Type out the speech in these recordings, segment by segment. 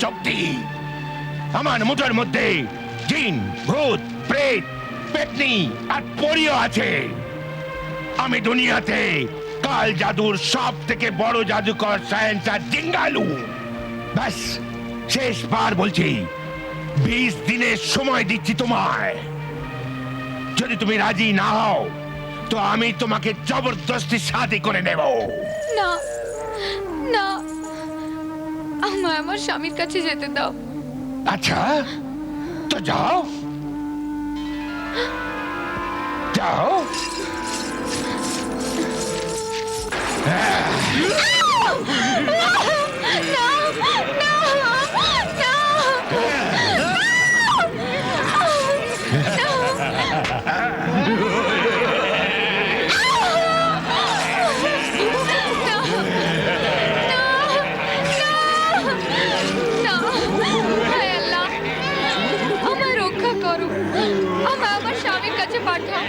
শক্তি আমার মুঠোর মধ্যে জিন ভূত প্রেত পেতনি আর পরীও আছে। আমি দুনিয়াতে কাল জাদুর সব থেকে বড় জাদুকর সায়েন্সার জিঙ্গালু। ব্যাস শেষবার বলছি, 20 দিনের সময় দিচ্ছি তোমায়। যদি তুমি রাজি না হও তো আমি তোমাকে জবরদস্তি শাদী করে নেব। না না, আমায় আমার স্বামীর কাছে যেতে দাও। আচ্ছা তো যাও যাও। আমায় রক্ষা করো, আমায় আমার স্বামীর কাছে পাঠাও।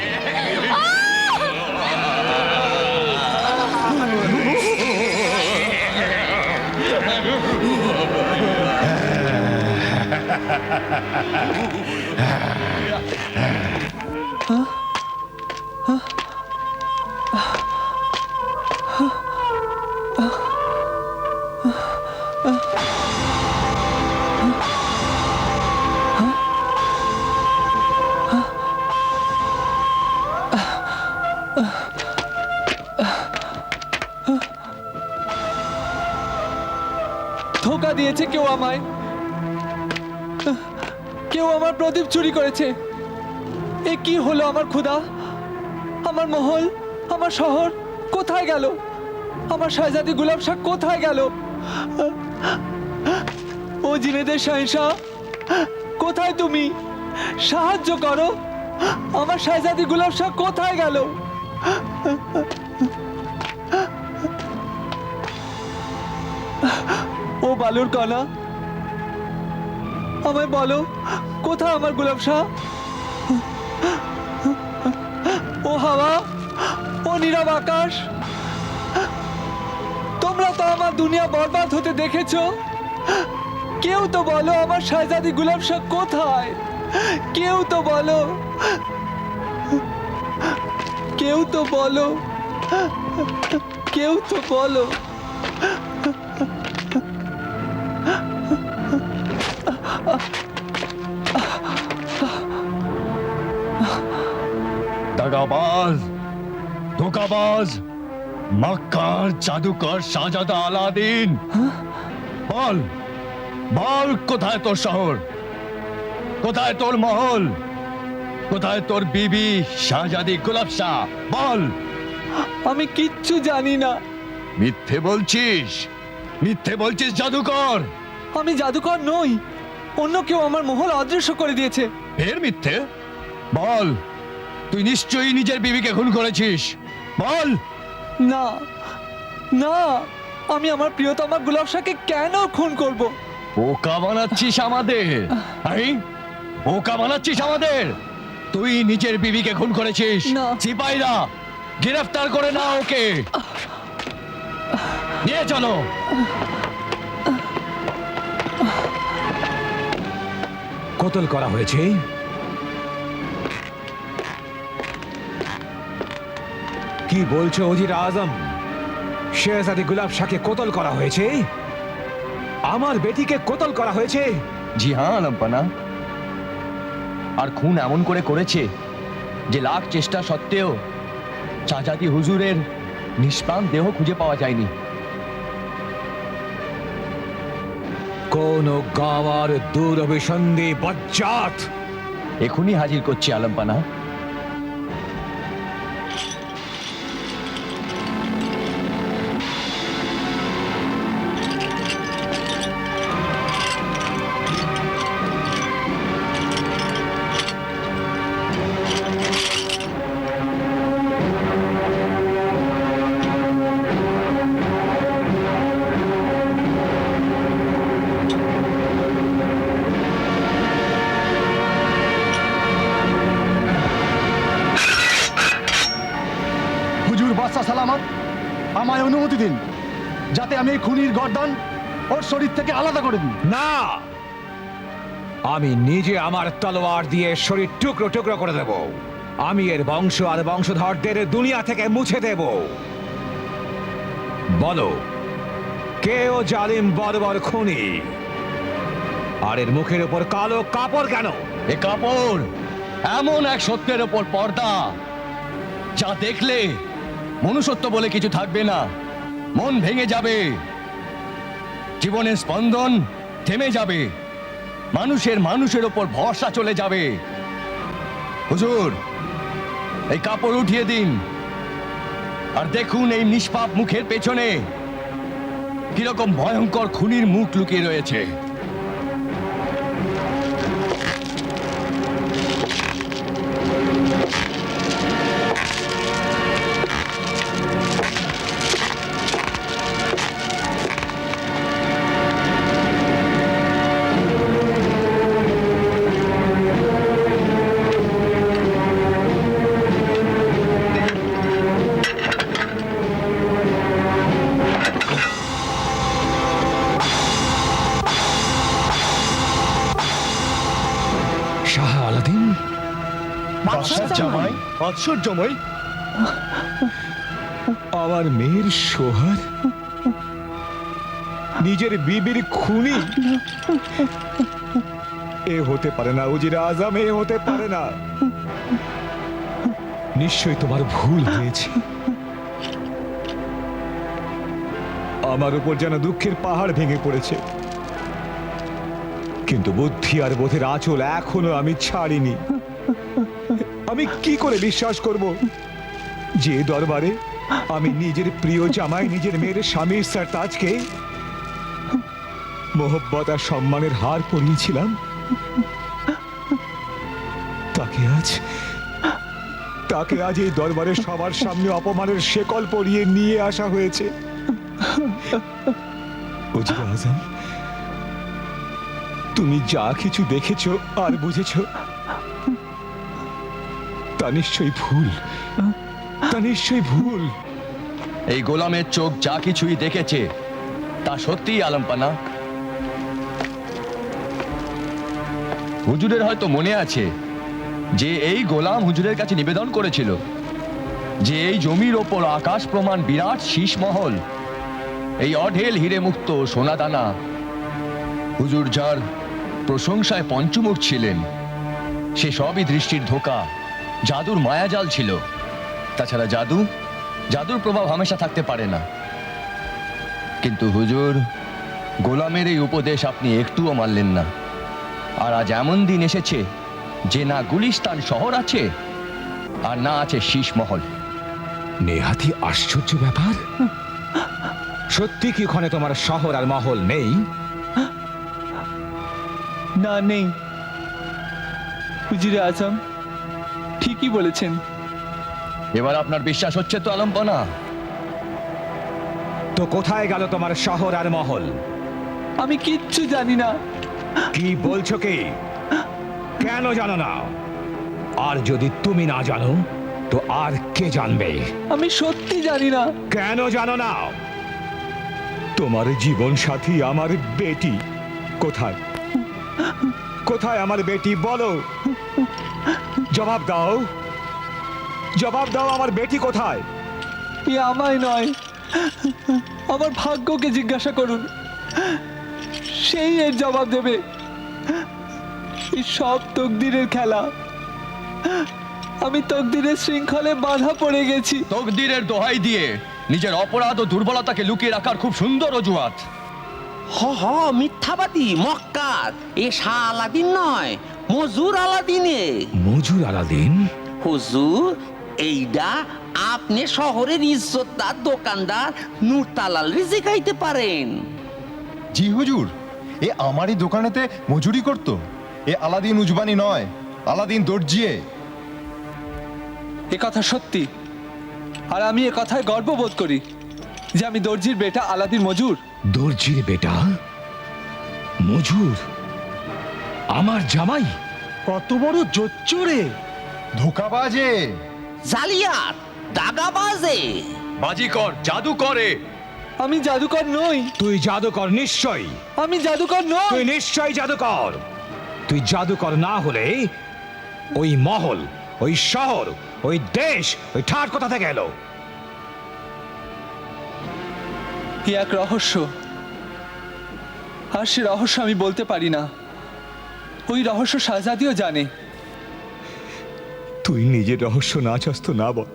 ধোঁকা দিয়েছে কেউ আমায়, কেউ আমার প্রদীপ চুরি করেছে। এ কি হলো আমার খোদা? আমার মহল, আমার শহর কোথায় গেল? আমার শাহজাদি গুলাব শাহ কোথায় গেল? ও জিনেদের শাহেনশাহ, কোথায় তুমি? সাহায্য করো, আমার শাহজাদি গুলাব শাহ কোথায় গেল? ও বালুর কণা, আমায় বলো কোথায় আমার গুলাব শাহ? ও হাওয়া, ও নীরব আকাশ, তোমরা তো আমার দুনিয়া বরবাদ হতে দেখেছো। কেউ তো বলো আমার শাহজাদি গুলাব শাহ কোথায়? কেউ তো বলো, কেউ তো বলো, কেউ তো বলো। দাগাবাজ, ধোঁকাবাজ, মক্কার জাদুকর শাহজাদা আলাদিন, বল বল কোথায় তোর শহর, কোথায় তোর মহল, কোথায় তোর বিবি শাহজাদি গুলাব শাহ? বল। আমি কিচ্ছু জানি না। মিথ্যে বলছিস, মিথ্যে বলছিস জাদুকর। আমি জাদুকর নই, অন্য কেউ আমার মহল অদৃশ্য করে দিয়েছে। ফের মিথ্যে? বল, তুই নিশ্চয়ই নিজের বিবিকে খুন করেছিস। বল। না না, আমি আমার প্রিয়তমা গুলাব শাহকে কেন খুন করব? বোকা বানাচ্ছিস আমাদের, বোকা বানাচ্ছিস আমাদের। তুই নিজের বিবিকে খুন করেছিস। না। সিপাহীরা গ্রেফতার করে না ওকে, নিয়ে চলো। কতল করা হয়েছে। কি বলছো ওজির আজম? শেহজাদি গুলাব শাহকে কতল করা হয়েছে? আমার বেটিকে কতল করা হয়েছে? জি হ্যাঁ আলম্পানা, আর খুন এমন করে করেছে যে লাখ চেষ্টা সত্ত্বেও শাহজাদি হুজুরের নিষ্প্রাণ দেহ খুঁজে পাওয়া যায়নি। কোন গাওয়ার দুরভিসন্ধি বজ্জাত এখনই হাজির করছি আলম্পানা। সালামত, আমায় অনুমতি দিন যাতে আমি এই খুনির গর্দান ওর শরীর থেকে আলাদা করে দিন। না, আমি নিজে আমার তলোয়ার দিয়ে শরীর টুকরো টুকরো করে দেব। আমি এর বংশ আর বংশধরদের দুনিয়া থেকে মুছে দেব। বলো, কে ও জালিম বর্বর খুনি? আর এর মুখের উপর কালো কাপড় কেন? এ কাপড় এমন এক সত্যের ওপর পর্দা, যা দেখলে মনুষ্যত্ব বলে কিছু থাকবে না। মন ভেঙে যাবে, জীবনের স্পন্দন থেমে যাবে, মানুষের ওপর ভরসা চলে যাবে। হুজুর, এই কাপড় উঠিয়ে দিন, আর দেখুন এই নিষ্পাপ মুখের পেছনে কিরকম ভয়ঙ্কর খুনির মুখ লুকিয়ে রয়েছে। শাহ আলাদিন, জামাই, বাদশার জামাই, আমার মেয়ের সোহার, নিজের বিবির খুনি। এ হতে পারে না উজির আজম, এ হতে পারে না। নিশ্চয়ই তোমার ভুল হয়েছে। আমার উপর যেন দুঃখের পাহাড় ভেঙে পড়েছে, কিন্তু বুদ্ধি আর বোধের আঁচল এখনো আমি ছাড়িনি। আমি কি করে বিশ্বাস করব যে দরবারে আমি নিজের প্রিয় জামাই, নিজের মেয়ের স্বামীর সরতাজকে মোহব্বত আর সম্মানের হার পরিয়েছিলাম, তাকে আজ এই দরবারে সবার সামনে অপমানের শেকল পরিয়ে নিয়ে আসা হয়েছে। উজির আজম, তুমি যা কিছু দেখেছ আর বুঝেছ তা নিশ্চয়ই ভুল, তা নিশ্চয়ই ভুল। এই গোলামের চোখ যা কিছুই দেখেছে তা সত্যিই আলমপানা। হুজুরের হয়তো মনে আছে যে এই গোলাম হুজুরের কাছে নিবেদন করেছিল যে এই জমির ওপর আকাশ প্রমাণ বিরাট শীষমহল, এই অঢেল হিরে মুক্ত সোনাদানা, হুজুর যার প্রশংসায় পঞ্চমুখ ছিলেন, সে সবই দৃষ্টির ধোঁকা, জাদুর মায়াজাল ছিল। তাছাড়া জাদুর প্রভাব হামেশা থাকতে পারে না। কিন্তু হুজুর, গোলামের এই উপদেশ আপনি একটুও মানলেন না। আর আজ এমন দিন এসেছে যে না গুলিস্তান শহর আছে আর না আছে শীষমহল। নেহাতি আশ্চর্য ব্যাপার। সত্যি কি ওখানে তোমার শহর আর মহল নেই? না, নেই। হুজুরে আজম ঠিকই বলেছেন। এবার আপনার বিশ্বাস হচ্ছে তো আলমপানা? তো কোথায় গেল তোমার শহর আর মহল? আমি কিচ্ছু জানি না। কি বলছো কি? কেন জানো না? আর যদি তুমি না জানো তো আর কে জানবে? আমি সত্যি জানি না। কেন জানো না? তোমার জীবন সাথী আমার বেটি কোথায়? কোথায় আমার বেটি? বলো, জবাব দাও, জবাব দাও, আমার বেটি কোথায়? এ আমায় নয়, আমার ভাগ্যকে জিজ্ঞাসা করুন, সেই এর জবাব দেবে। এই সব তকদিরের খেলা। আমি তকদিরের শৃঙ্খলে বাধা পড়ে গেছি। তকদিরের দোহাই দিয়ে নিজের অপরাধ ও দুর্বলতাকে লুকিয়ে রাখার খুব সুন্দর অজুহাত। হ মিথ্যাবাদী মক্কার। এ শাহ আলাদিন নয়, মজুর আলাদিনে। মজুর আলাদিন? হুজুর, এইডা আপনি শহরের ইজ্জতদার দোকানদার নুরতালাল রিজিকাইতে পারেন। জি হুজুর, এ আমারই দোকানেতে মজুরি করত। এ আলাদিন উজবানি নয়, আলাদিন দর্জিয়ে। এ কথা সত্যি, আর আমি এ কথায় গর্ববোধ করি যে আমি দর্জির বেটা আলাদিন মজুর। দর্জির বেটা মজুর? আমার জামাই? কত বড় জোচ্চোরে, ধোকাবাজে, জালিয়াত, দাগাবাজে। বাজিকর, জাদু করে, আমি জাদুকর নই। তুই জাদুকর নিশ্চয়ই, আমি জাদুকর নই। তুই নিশ্চয়ই জাদুকর। তুই জাদুকর না হলে ওই মহল, ওই শহর, ওই দেশ, ওই ঠাট কোথা থেকে এলো? এ এক রহস্য, আর সে রহস্য আমি বলতে পারি না। ওই রহস্য শাহজাদিও জানে। তুই নিজের রহস্য না চাস তো না বল,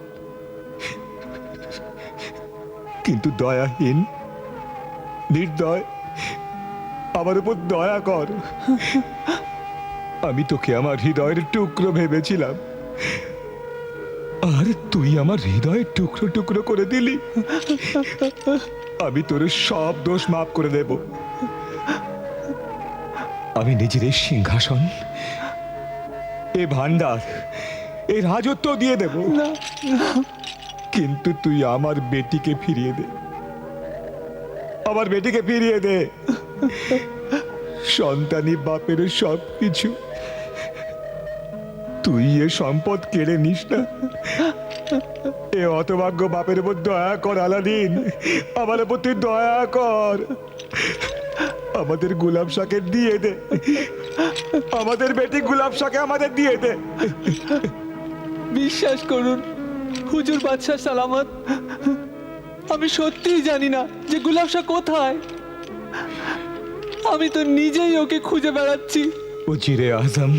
কিন্তু দয়াহীন, নির্দয় আমার উপর দয়া কর। আমি তোকে আমার হৃদয়ের টুকরো ভেবেছিলাম, আর তুই আমার হৃদয়ের টুকরো টুকরো করে দিলি। আমি তোর সব দোষ মাফ করে দেব। আমি নিজের এই সিংহাসন, এ ভান্ডার, এই রাজত্ব দিয়ে দেব, কিন্তু তুই আমার বেটিকে ফিরিয়ে দে, আমার বেটিকে ফিরিয়ে দে। সন্তানি বাপের সব কিছু, তুই এ সম্পদ কেড়ে নিস না। এ হতভাগ্য বাপের উপর দয়া কর আলাদিন, আমার উপর তুই দয়া কর। আমাদের গোলাপ শাকে দিয়ে দে, আমাদের বেটি গোলাপ শাকে আমাদের দিয়ে দে। বিশ্বাস করুন হুজুর বাদশাহ সালামত, আমি সত্যিই জানি না যে গুলাব শাহ কোথায়। আমি তো নিজেই ওকে খুঁজে বেড়াচ্ছি। উজিরে আজম,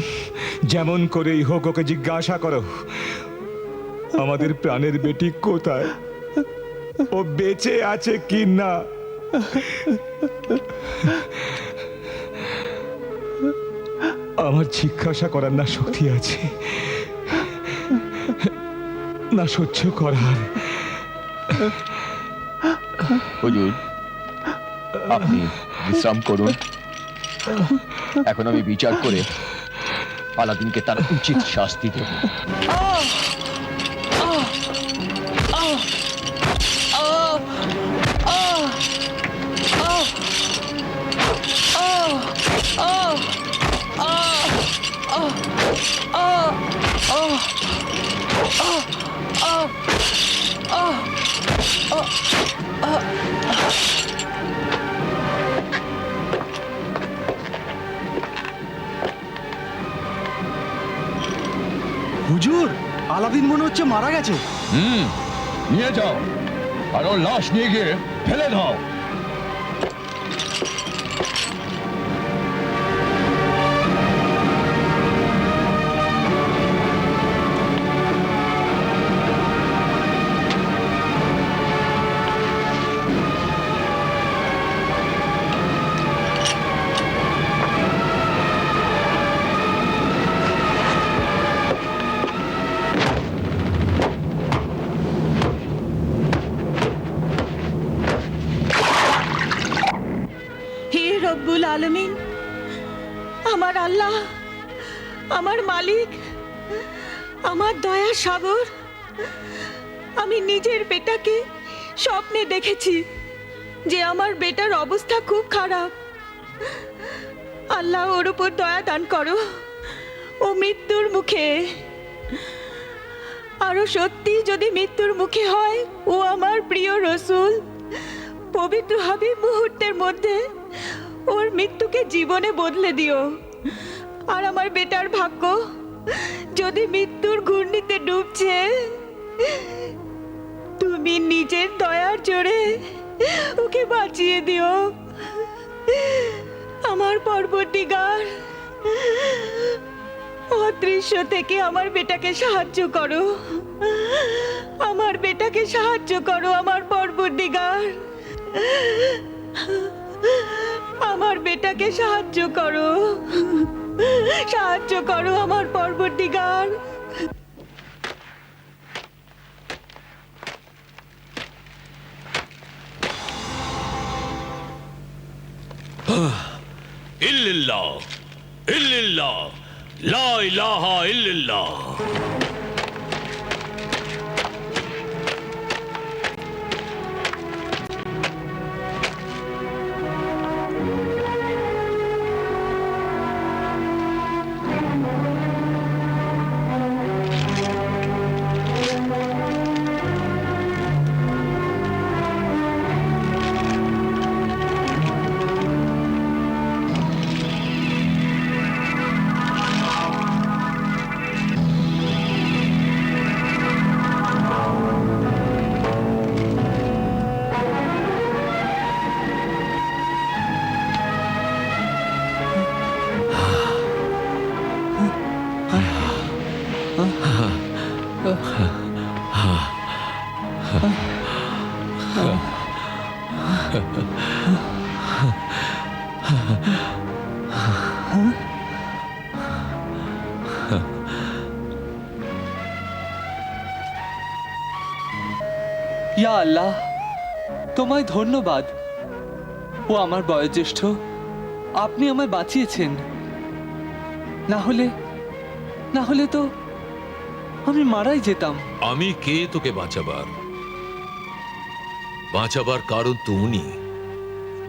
যেমন করেই হোক ওকে জিজ্ঞাসা করো আমাদের প্রাণের বেটি কোথায়, ও বেঁচে আছে কি না। আমার জিজ্ঞাসা করার না শক্তি আছে, না সহ্য করার। হুজুর, আপনি বিশ্রাম করুন। এখন আমি বিচার করে আলাদিনকে তার উচিত শাস্তি দেব। হুজুর, আলাদিন মনে হচ্ছে মারা গেছে। নিয়ে যাও, আর ওর লাশ নিয়ে গিয়ে ফেলে দাও। হে রব্বুল আলামিন, আমার আল্লাহ, আমার মালিক, আমার দয়া সাগর, আমি নিজের বেটাকে স্বপ্নে দেখেছি যে আমার বেটার অবস্থা খুব খারাপ। আল্লাহ ওর উপর দয়া দান করো, ও মৃত্যুর মুখে। আরো সত্যি যদি মৃত্যুর মুখে হয়, ও আমার প্রিয় রসুল পবিত্র হবে মুহূর্তের মধ্যে, ওর মৃত্যুকে জীবনে বদলে দিও। আর আমার বেটার ভাগ্য যদি মৃত্যুর ঘূর্ণিতে ডুবছে, তুমি নিজের দয়ার জোরে ওকে বাঁচিয়ে দিও। আমার পরবর্তীকার অদৃশ্য থেকে আমার বেটাকে সাহায্য করো, আমার বেটাকে সাহায্য করো। আমার পরবর্তীকার, আমার বেটাকে সাহায্য করো, সাহায্য করো আমার পরবর্তীকার। ইল্লাল্লাহ ইল্লাল্লাহ লা ইলাহা ইল্লাল্লাহ। ইয়া আল্লাহ, তোমায় ধন্যবাদ। ও আমার বয়োজ্যেষ্ঠ, আপনি আমায় বাঁচিয়েছেন। না হলে তো আমি মারাই যেতাম। আমি কে তোকে বাঁচাবার কারণ তো উনি,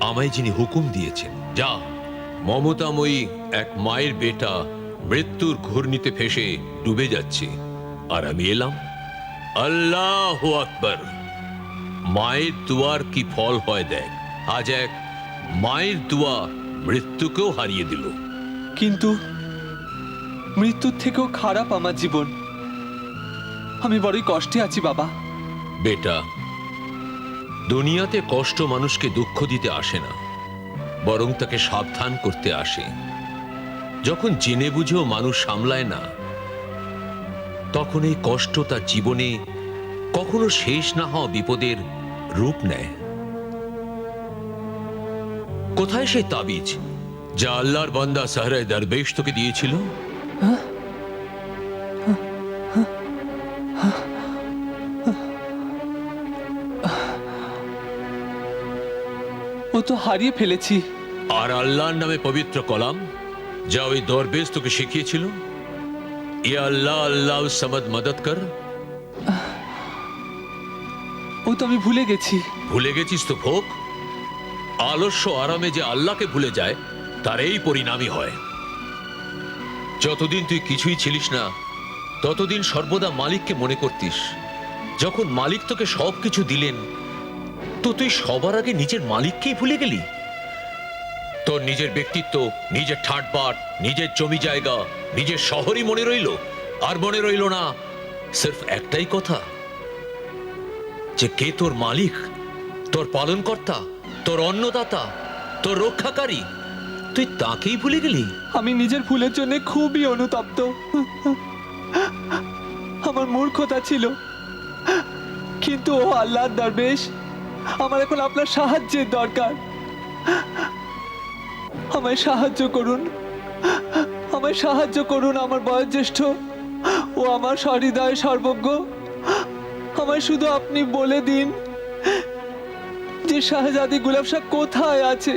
আমায় যিনি হুকুম দিয়েছেন। যা, মমতাময়ী এক মায়ের বেটা মৃত্যুর ঘূর্ণিতে ফেসে ডুবে যাচ্ছে, আর আমি এলাম। আল্লাহু আকবার। মায়ের দুয়ার কি ফল হয় দেখ। আজ এক মায়ের দোয়া মৃত্যুকেও হারিয়ে দিল। কিন্তু মৃত্যুর থেকেও খারাপ আমার জীবন। আমি বড়ই কষ্টে আছি বাবা। বেটা, দুনিয়াতে কষ্ট মানুষকে দুঃখ দিতে আসে না, বরং তাকে সাবধান করতে আসে। যখন জেনে বুঝেও মানুষ সামলায় না, তখন এই কষ্ট তার জীবনে কখনো শেষ না হওয়া বিপদের রূপ নেয়। কোথায় সেই তাবিজ যা আল্লাহর বান্দা সাহরায়ে দরবেশ তোকে দিয়েছিল? ও তো হারিয়ে ফেলেছি। আর আল্লাহর নামে পবিত্র কলাম যা ওই দরবেশ তোকে শিখিয়েছিল, ইয়া আল্লাহ আল্লাহ সামাদ মদদ কর, ও তো আমি ভুলে গেছি। ভুলে গেছিস তো ভোগ। আলস্য আরামে যে আল্লাহকে ভুলে যায়, তার এই পরিণামই হয়। যতদিন তুই কিছুই ছিলিস না, ততদিন সর্বদা মালিককে মনে করতিস। যখন মালিক তোকে সবকিছু দিলেন, তো তুই সবার আগে নিজের মালিককেই ভুলে গেলি। তোর নিজের ব্যক্তিত্ব, নিজের ঠাটবাট, নিজের জমি জায়গা, নিজের শহরই মনে রইল। আর মনে রইল না সির্ফ একটাই কথা, যে কে তোর মালিক, তোর পালনকর্তা, তোর অন্নদাতা, তোর রক্ষাকারী। তুই তাকেই ভুলে গেলি। আমি নিজের ভুলের জন্য খুবই অনুতপ্ত। আমার মূর্খতা ছিল। কিন্তু ও আল্লাহর দরবেশ, আমার এখন আপনার সাহায্যের দরকার। আমায় সাহায্য করুন, আমায় সাহায্য করুন আমার বয়োজ্যেষ্ঠ ও আমার সহৃদয় সর্বজ্ঞ। আমায় শুধু আপনি বলে দিন যে শাহজাদি গুলাব শাহ কোথায় আছে।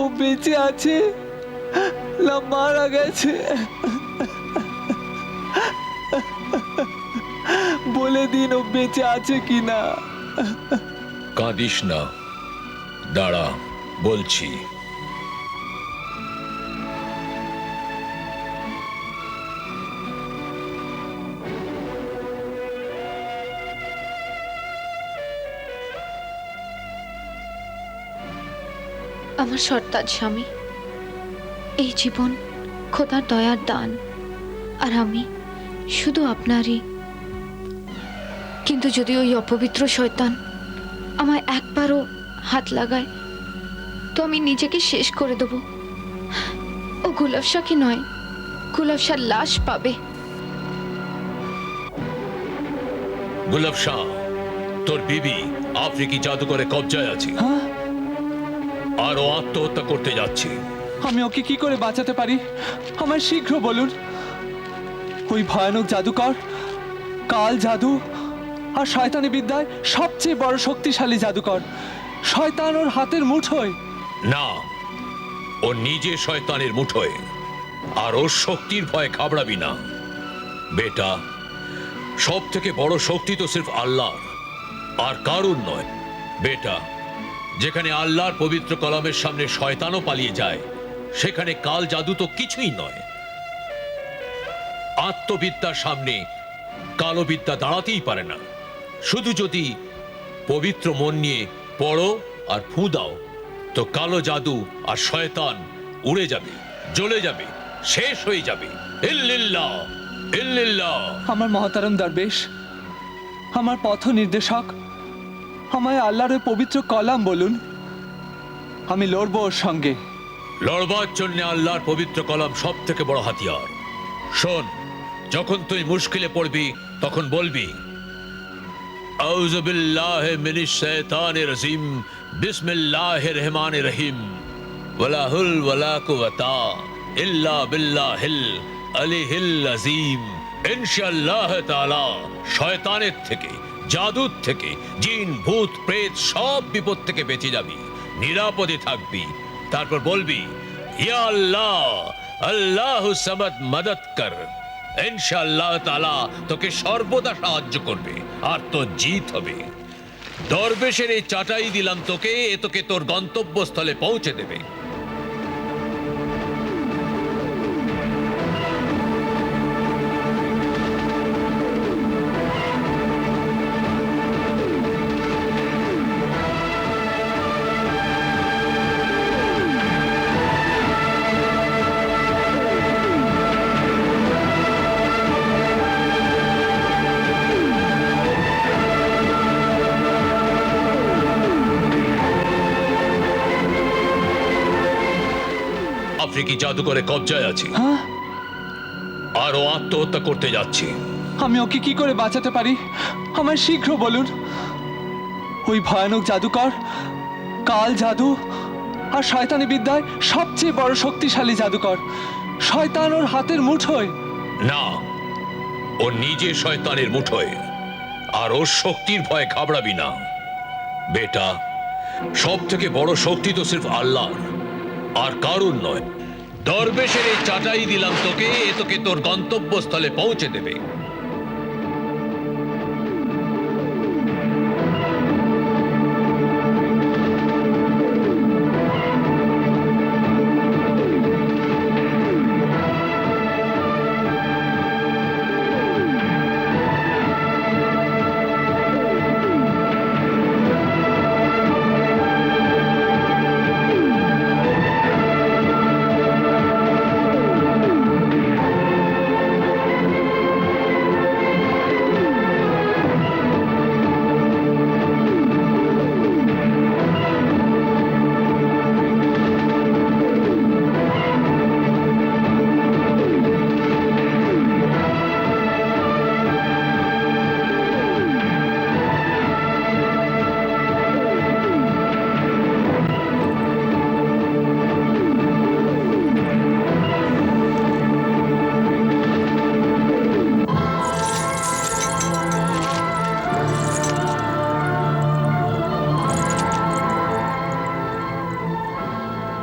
ও বেঁচে আছে না মারা গেছে? বলে দিন ও বেঁচে আছে কিনা। কাঁদিস না, দাঁড়া, বলছি। আমার সর্দার স্বামী, এই জীবন খোদার দয়ার দান, আর আমি শুধু আপনারই। কিন্তু যদি ওই অপবিত্র শয়তান আমায় একবারও হাত লাগায়, তো আমি নিজেকে শেষ করে দেব। ও গুলাব শাহ কি নয়, গুলাব শাহর লাশ পাবে। গুলাব শাহ, তোর বিবি আফ্রিকি জাদুকরে কবজায় আছে, হ্যাঁ? আর ও আত্মহত্যা করতে যাচ্ছে। আমি ওকে কি করে বাঁচাতে পারি? আমায় শীঘ্র বলুন। ওই ভয়ানক জাদুকর কাল জাদু আর শয়তানি বিদ্যায় সবচেয়ে বড় শক্তিশালী জাদুকর। শয়তান ওর হাতের মুঠোয়। না, ও নিজে শয়তানের মুঠোয়, আর ওর শক্তির ভয়ে ঘাবড়াবি না। বেটা, সব থেকে বড় শক্তি তো সির্ফ আল্লাহর, আর কারুর নয়। বেটা, যেখানে আল্লাহর পবিত্র কলামের সামনে শয়তানও পালিয়ে যায়, সেখানে কাল জাদু তো কিছুই নয়। আত্মবিদ্যার সামনে কালো বিদ্যা দাঁড়াতেই পারে না। শুধু যদি পবিত্র মন নিয়ে পড়ো আর ফু দাও, তো কালো জাদু আর শয়তান উড়ে যাবে, জ্বলে যাবে, শেষ হয়ে যাবে। ইল্লিল্লাহ, ইল্লিল্লাহ। আমার মহতারম দরবেশ, আমার পথ নির্দেশক, আমায় আল্লাহর ওই পবিত্র কলাম বলুন। আমি লড়বো ওর সঙ্গে। লড়বার জন্য আল্লাহর পবিত্র কলাম সব থেকে বড় হাতিয়ার। শোন, যখন তুই মুশকিলে পড়বি, তখন বলবি আউযু বিল্লাহি মিনাশ শাইতানির রাজিম, বিসমিল্লাহির রহমানির রহিম, ওয়ালা হুল ওয়ালা কুওয়াতা ইল্লা বিল্লাহিল আলিয়্যিল আযীম, ইনশাআল্লাহ তাআলা শয়তানের থেকে, জাদুর থেকে, জিন ভূত প্রেত সব বিপদ থেকে বেঁচে যাবি, নিরাপদে থাকবি। তারপর বলবি, ইয়া আল্লাহ, আল্লাহু সামাদ মদদ কর। ইনশাআল্লাহ তাআলা তোকে সর্বদা সাহায্য করবে আর তোর জিত হবে। দরবেশের এই চাটাই দিলাম তোকে, এ তোকে তোর গন্তব্যস্থলে পৌঁছে দেবে। আফ্রিকি জাদুকরে কবজায় আছে হ্যাঁ? আর ও আত্মহত্যা করতে যাচ্ছে। আমি ওকে কি করে বাঁচাতে পারি? আমায় শীঘ্র বলুন। ওই ভয়ানক জাদুকর কাল জাদু আর শয়তানি বিদ্যায় সবচেয়ে বড় শক্তিশালী জাদুকর। শয়তান ওর হাতের মুঠোয়। না, ও নিজে শয়তানের মুঠোয়, আর ওর শক্তির ভয়ে ঘাবড়াবি না বেটা। সব থেকে বড় শক্তি তো সির্ফ আল্লাহ, আর কারুর নয়। দরবেশের এই চাটাই দিলাম তোকে, এ তোকে তোর গন্তব্যস্থলে পৌঁছে দেবে।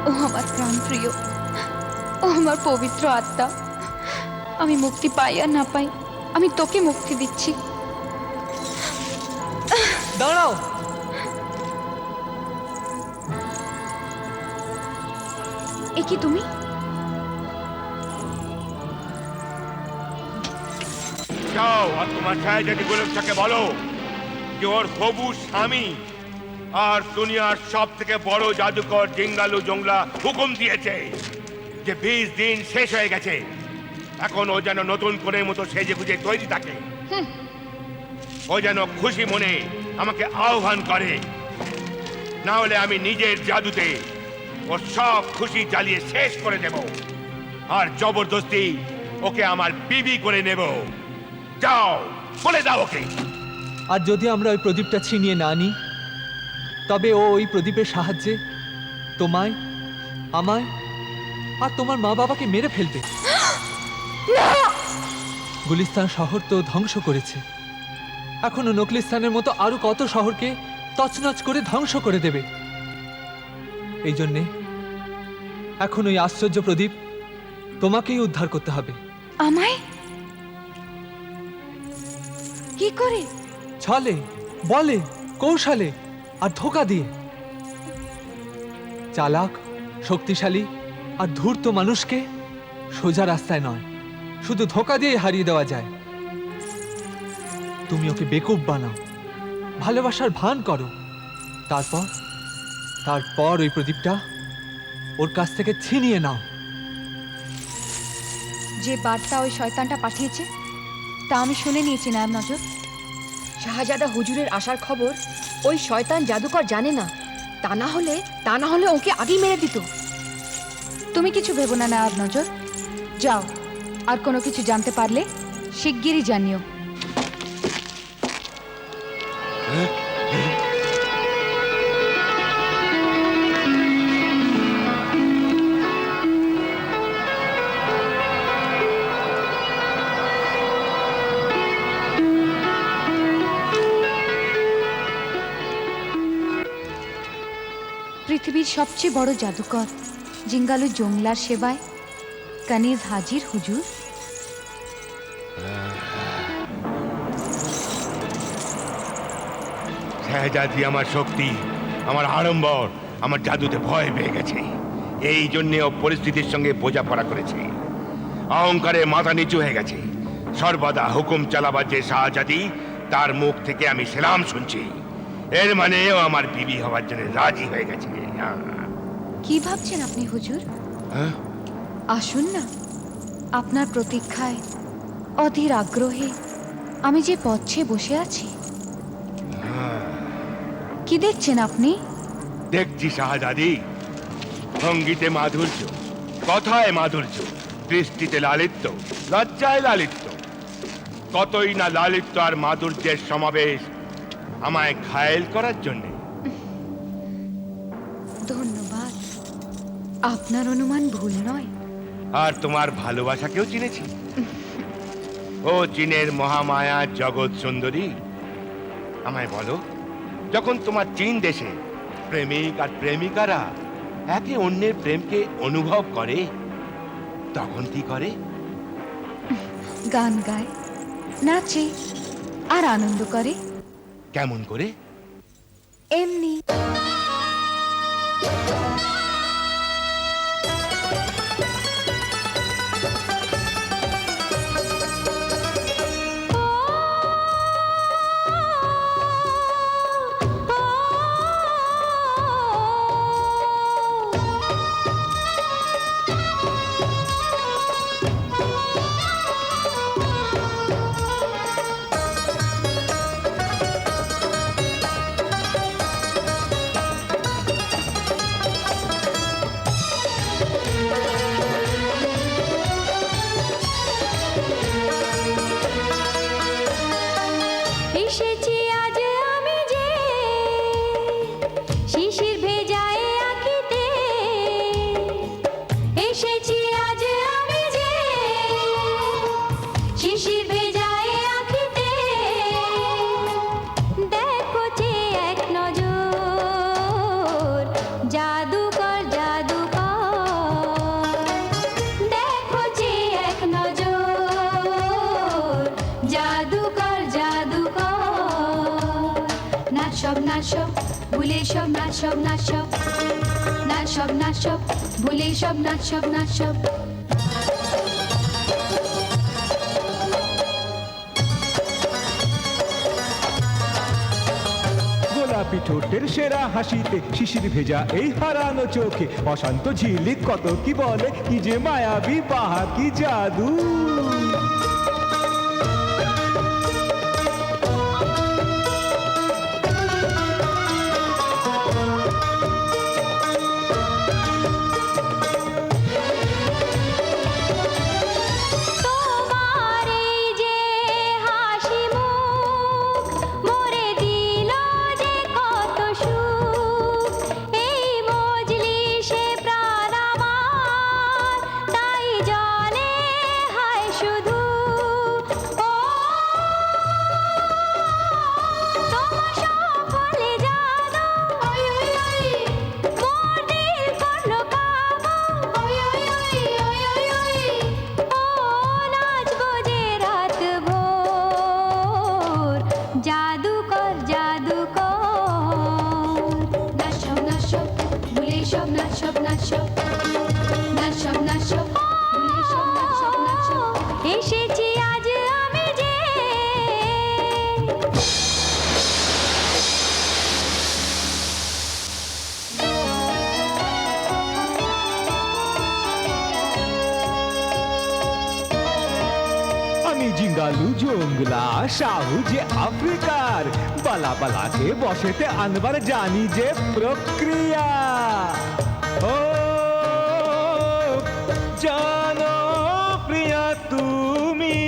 ও আমার প্রাণ প্রিয়, ও আমার পবিত্র আত্মা। আমি মুক্তি পাই আর না পাই, আমি তোকে মুক্তি দিচ্ছি। দাঁড়াও। এ কি তুমি? যাও আর তোমার ছায়াজাতি গোলকটাকে বলো যে ওর হবু স্বামী আর দুনিয়ার সব থেকে বড় জাদুকর জিঙ্গালু জংলা হুকুম দিয়েছে যে 20 দিন শেষ হয়ে গেছে, এখন ও যেন নতুন করে মতো সেজে গুজে তৈরি থাকে। ও যেন খুশি মনে আমাকে আহ্বান করে, না হলে আমি নিজের জাদুতে ওর সব খুশি জ্বালিয়ে শেষ করে দেব আর জবরদস্তি ওকে আমার বিবি করে নেব। যাও, বলে দাও ওকে। আর যদি আমরা ওই প্রদীপটা ছিনিয়ে না নিই, তবে ও ওই প্রদীপের সাহায্যে তোমায়, আমায় আর তোমার মা বাবাকে মেরে ফেলবে। গুলিস্তান শহর তো ধ্বংস করেছে, এখনো নকলিস্তানের মতো আরো কত শহরকে তছনছ করে ধ্বংস করে দেবে। এই জন্যে এখন ওই আশ্চর্য প্রদীপ তোমাকেই উদ্ধার করতে হবে। আমায়? কি করে? ছলে, বলে, কৌশলে আর ধোঁকা দিয়ে। চালাক, শক্তিশালী আর ধূর্ত মানুষকে সোজা রাস্তায় নয়, শুধু ধোঁকা দিয়ে হারিয়ে দেওয়া যায়। তুমি ওকে বেকুব বানাও, ভালোবাসার ভান করো, তারপর ওই প্রদীপটা ওর কাছ থেকে ছিনিয়ে নাও। যে বার্তা ওই শয়তানটা পাঠিয়েছে তা আমি শুনে নিয়েছি নায়াব নজর। শাহজাদা হুজুরের আসার খবর ওই শয়তান জাদুকর জানে না, তা না হলে ওকে আগেই মেরে দিত। তুমি কিছু ভেবো না নায়াব নজর, যাও, আর কোনো কিছু জানতে পারলে শিগগিরই জানিও। পৃথিবীর সবচেয়ে বড় জাদুকর জিঙ্গালু জংলার সেবায় কানিজ হাজির হুজুর। শাহজাদি আমার শক্তি, আমার আড়ম্বর, আমার জাদুতে ভয় পেয়ে গেছে। এই জন্যে ও পরিস্থিতির সঙ্গে বোঝাপড়া করেছে। অহংকারে মাথা নিচু হয়ে গেছে। সর্বদা হুকুম চালাবার যে শাহজাদি, তার মুখ থেকে আমি সেলাম শুনছি। এর মানে ও আমার বিবি হওয়ার জন্য রাজি হয়ে গেছে। কি ভাবছেন আপনি হুজুর? হ্যাঁ? আসুন না, আপনার প্রতীক্ষায় অধীর আগ্রহে আমি যে পথে বসে আছি। কি দেখছেন আপনি? দেখছি শাহজাদি, ভঙ্গিতে মাধুর্য, কথায় মাধুর্য, দৃষ্টিতে লালিত্য, লজ্জায় লালিত্য। কতই না লালিত্য আর মাধুর্যের সমাবেশ আমায় ঘায়েল করার জন্যে। ধন্যবাদ, আপনার অনুমান ভুল নয়। আর তোমার ভালোবাসাকেও চিনেছি। ও চীনের মহামায়া জগৎ সুন্দরী, আমায় বলো, যখন তোমার চীন দেশে প্রেমিক আর প্রেমিকারা একে অন্যের প্রেমকে অনুভব করে, তখন কি করে? গান গায়, নাচে আর আনন্দ করে। কেমন করে? এমনি। এসেছি আজ আমি যে শিশির ভেজায় আঁখিতে, এসেছি আজ আমি যে শিশির ভেজায় আঁখিতে। দেখো যে এক নজর জাদুকর জাদুকর, দেখো যে এক নজর জাদুকর জাদুকর। নাচ সব নাচ সব ভুলে সব নাচ সব নাচ সব, নাচ সব নাচ সব ভুলে সব নাচ সব নাচ সব। গোলাপি ঠোঁটের সেরা হাসিতে, শিশির ভেজা এই হারানো চোখে, অশান্ত ঝিলিক কত কি বলে, কি যে মায়াবী বাহা কি জাদু। তোমার এই যে হাসি মুখ মোরে দিল যে কত সুখ, এই মজলিসে প্রাণ আমার তাই জলে হায় শুধু। ও তোমার সকলে জানো, মোর দিল করল কাবু। ও নাচবো যে রাত ভোর জাদুকর জাদুকর। নাচ সব নাচ সব ভুলে সব নাচ সব নাচ সব, নাচ সব নাচ সব ভুলে সব নাচ সব নাচ সব। এসেছি আজ আমি যে আমি জিঙ্গালু জংলা, শাহু যে আফ্রিকার, বালা বালাকে বসেতে আনবার জানি যে প্রক্রিয়া। ও জানো প্রিয়া তুমি,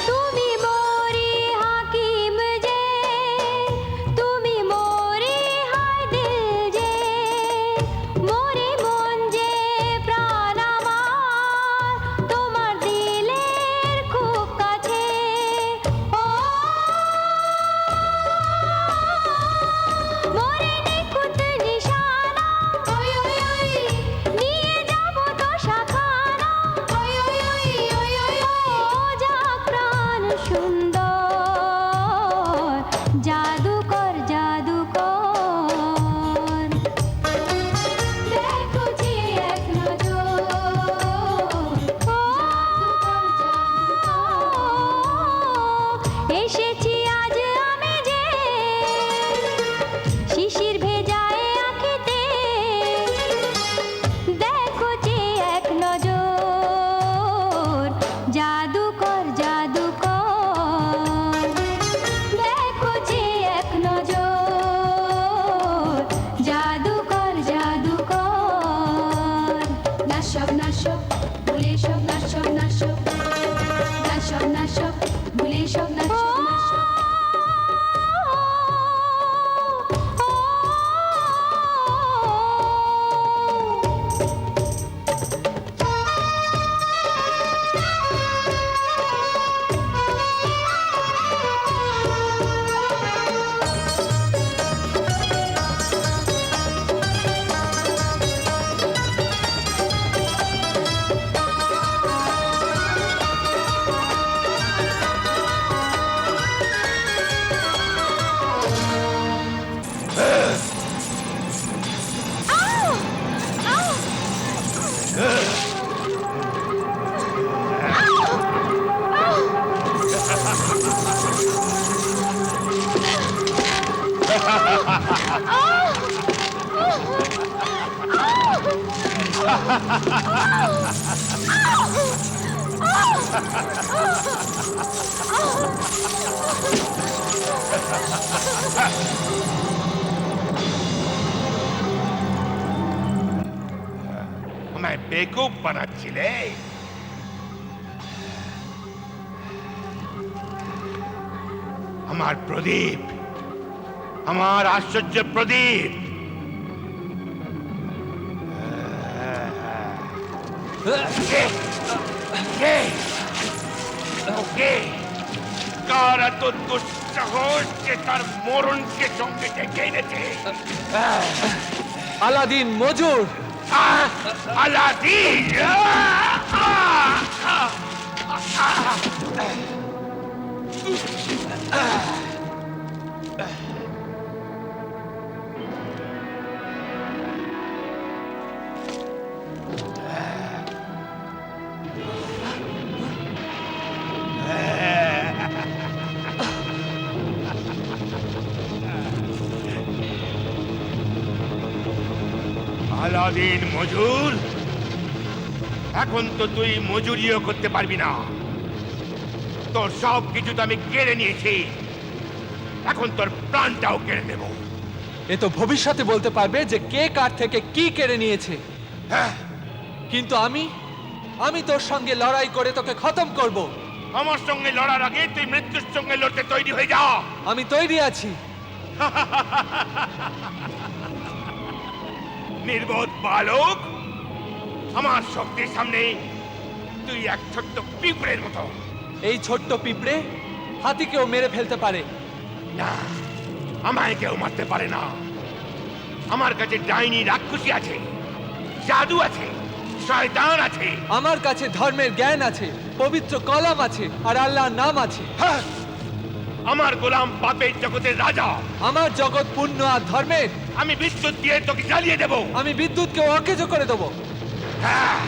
তুমি মোরে হাকিম যে, তুমি মোরে হায় দিল যে। নাশব নাশব ভুলে সব নাশব নাশব নাশব নাশব ভুলে সব নাশব নাশব আমায় বেকুব বানাচ্ছিলে। আমার প্রদীপ, আমার আশ্চর্য প্রদীপ, ওকে কার এত দুঃসাহস যে তার মরণকে সঙ্গে ডেকে এনেছে? আলাদিন মজুর। আলাদিন! আলাদিন মজুর, এখন তো তুই মজুরিও করতে পারবি না। তোর সব কিছু তো আমি কেড়ে নিয়েছি, এখন তোর প্রাণটাও কেড়ে নেব। এ তো ভবিষ্যতে বলতে পারবে যে কে কার থেকে কি কেড়ে নিয়েছে। হ্যাঁ, কিন্তু আমি তোর সঙ্গে লড়াই করে তোকে খতম করব। আমার সঙ্গে লড়ার আগে তুই মৃত্যুর সঙ্গে লড়তে তৈরি হয়ে যা। আমি তৈরি আছি। নির্বোধ বালক, আমার শক্তির সামনে তুই এক ছোট্ট পিঁপড়ের মতো। এই ছোট্ট পিঁপড়ে হাতিকেও মেরে ফেলতে পারে না, আমায় কেউ মারতে পারে না। আমার কাছে ডাইনি রাক্ষসী আছে, জাদু আছে, শয়তান আছে। আমার কাছে ধর্মের জ্ঞান আছে, পবিত্র কলাম আছে, আর আল্লাহর নাম আছে। হ্যাঁ, আমার গোলাম পাপের জগতের রাজা। আমার জগৎ পুণ্য আর ধর্মের। আমি বিদ্যুৎ দিয়ে তোকে জ্বালিয়ে দেব। আমি বিদ্যুৎকে অকেজো করে দেবো। হ্যাঁ,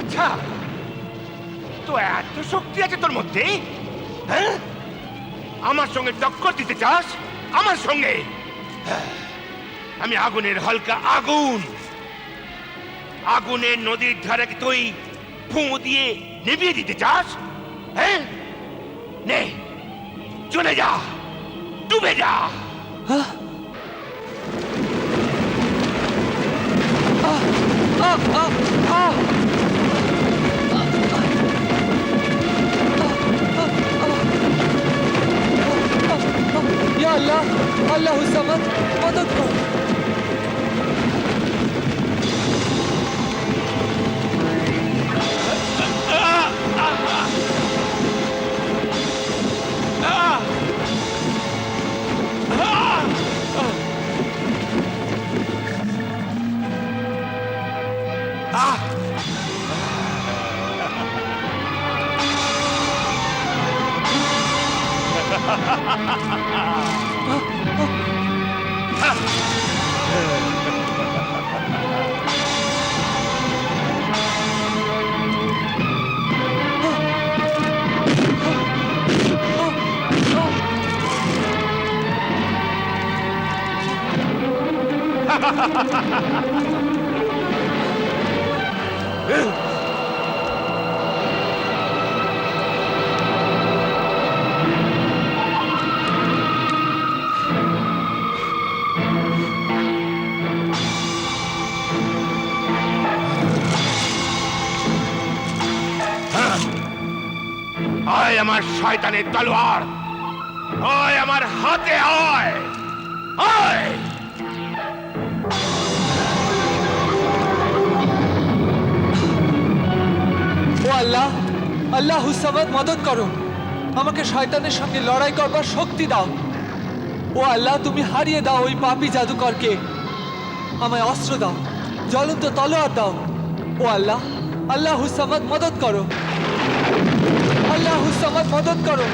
আচ্ছা, তো এত শক্তি আছে তোর মধ্যে? হ্যাঁ, আমার সঙ্গে টক্কর দিতে চাস? আমার সঙ্গে? আমি আগুনের হালকা আগুন, আগুনের নদীর ধারে কি তুই ফুঁ দিয়ে নিভিয়ে দিতে চাস? হ্যাঁ, নে, চলে যা, ডুবে যা। ইয়া আল্লাহ, আল্লাহু সামাদ, মদদ কর। আয় আমার শয়তানের তলোয়ার, আয় আমার হাতে, আয় আয়। ও আল্লাহ, আল্লাহ হুসামাদ মদত করো, আমাকে শয়তানের সঙ্গে লড়াই করবার শক্তি দাও। ও আল্লাহ, তুমি হারিয়ে দাও ওই পাপী জাদুকরকে, আমায় অস্ত্র দাও, জ্বলন্ত তলোয়ার দাও। ও আল্লাহ, আল্লাহ হুসামাদ মদত করো, আল্লাহ হুসামাদ মদত করো।